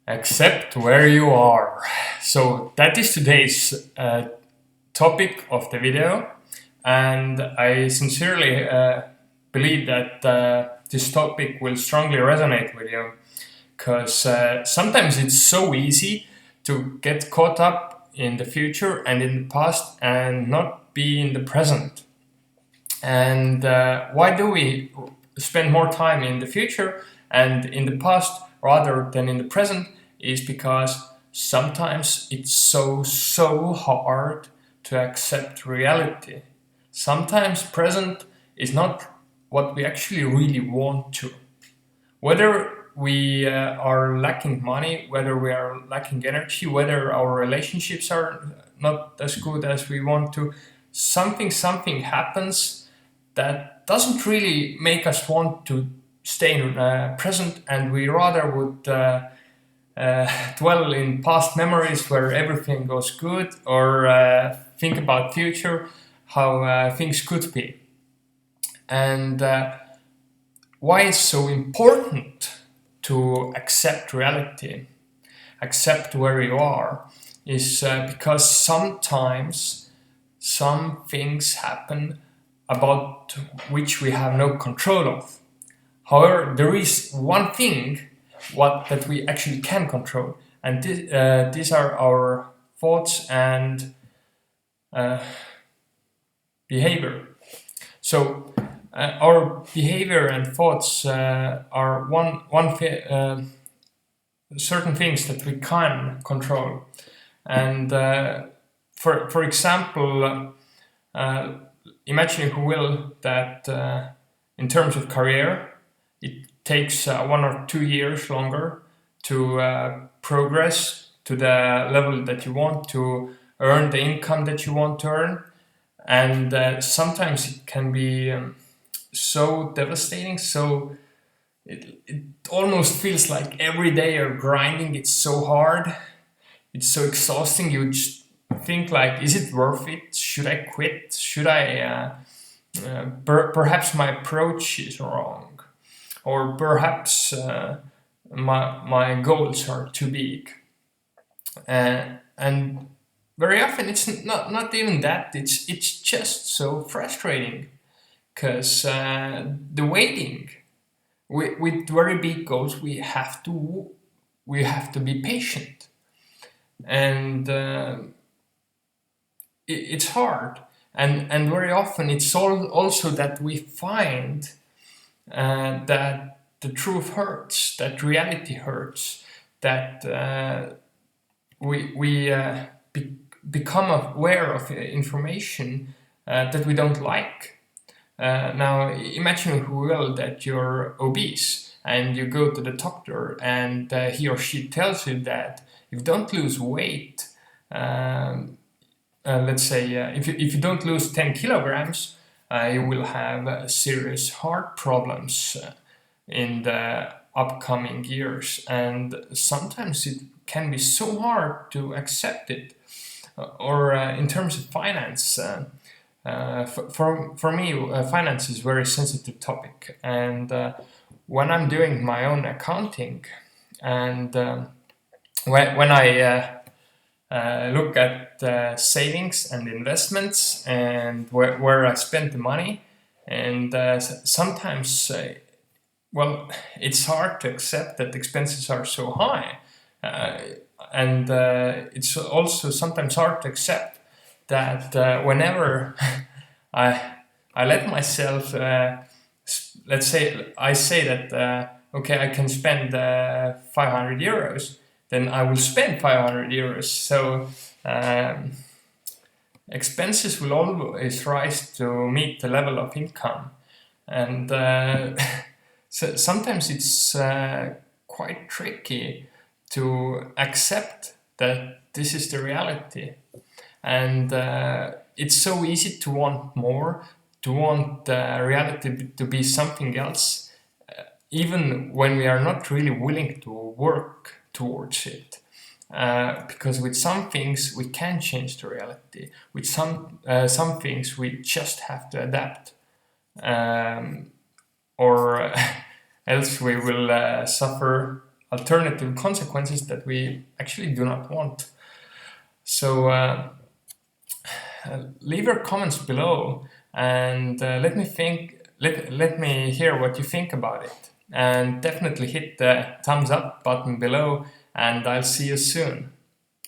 Accept where you are. So that is today's topic of the video, and I sincerely believe that this topic will strongly resonate with you, because sometimes it's so easy to get caught up in the future and in the past and not be in the present. And why do we spend more time in the future and in the past rather than in the present? Is because sometimes it's so hard to accept reality. Sometimes present is not what we actually really want to. Whether we are lacking money, whether we are lacking energy, whether our relationships are not as good as we want to, something happens that doesn't really make us want to stay in present, and we rather would dwell in past memories where everything goes good, or think about future, how things could be. And why it's so important to accept reality, accept where you are, is because sometimes some things happen about which we have no control of. However, there is one thing that we actually can control, and these are our thoughts and behavior. So our behavior and thoughts are certain things that we can control. And for example, imagine, if you will, that in terms of career, it takes 1 or 2 years longer to progress to the level that you want, to earn the income that you want to earn. And sometimes it can be so devastating. So it almost feels like every day you're grinding. It's so hard. It's so exhausting. You just think like, is it worth it? Should I quit? Should I? Perhaps my approach is wrong, or perhaps my goals are too big. And very often it's not even that. It's just so frustrating, because the waiting with very big goals, we have to be patient, and it's hard. And very often it's also that we find that the truth hurts, that reality hurts, that we become aware of information that we don't like. Now, imagine, if you will, that you're obese and you go to the doctor, and he or she tells you that if you don't lose weight, let's say if you don't lose 10 kilograms, you will have serious heart problems in the upcoming years. And sometimes it can be so hard to accept it. Or in terms of finance, for me, finance is a very sensitive topic. And when I'm doing my own accounting, and when I look at savings and investments, and where I spend the money, and sometimes, well, it's hard to accept that expenses are so high. And it's also sometimes hard to accept that whenever I let myself, let's say I say that okay, I can spend 500 euros, then I will spend 500 euros. So expenses will always rise to meet the level of income. And so sometimes it's quite tricky to accept that this is the reality. And it's so easy to want more, to want reality to be something else, even when we are not really willing to work towards it. Because with some things we can change the reality. With some things we just have to adapt, or else we will suffer alternative consequences that we actually do not want. So leave your comments below and let me hear what you think about it. And definitely hit the thumbs up button below, and I'll see you soon.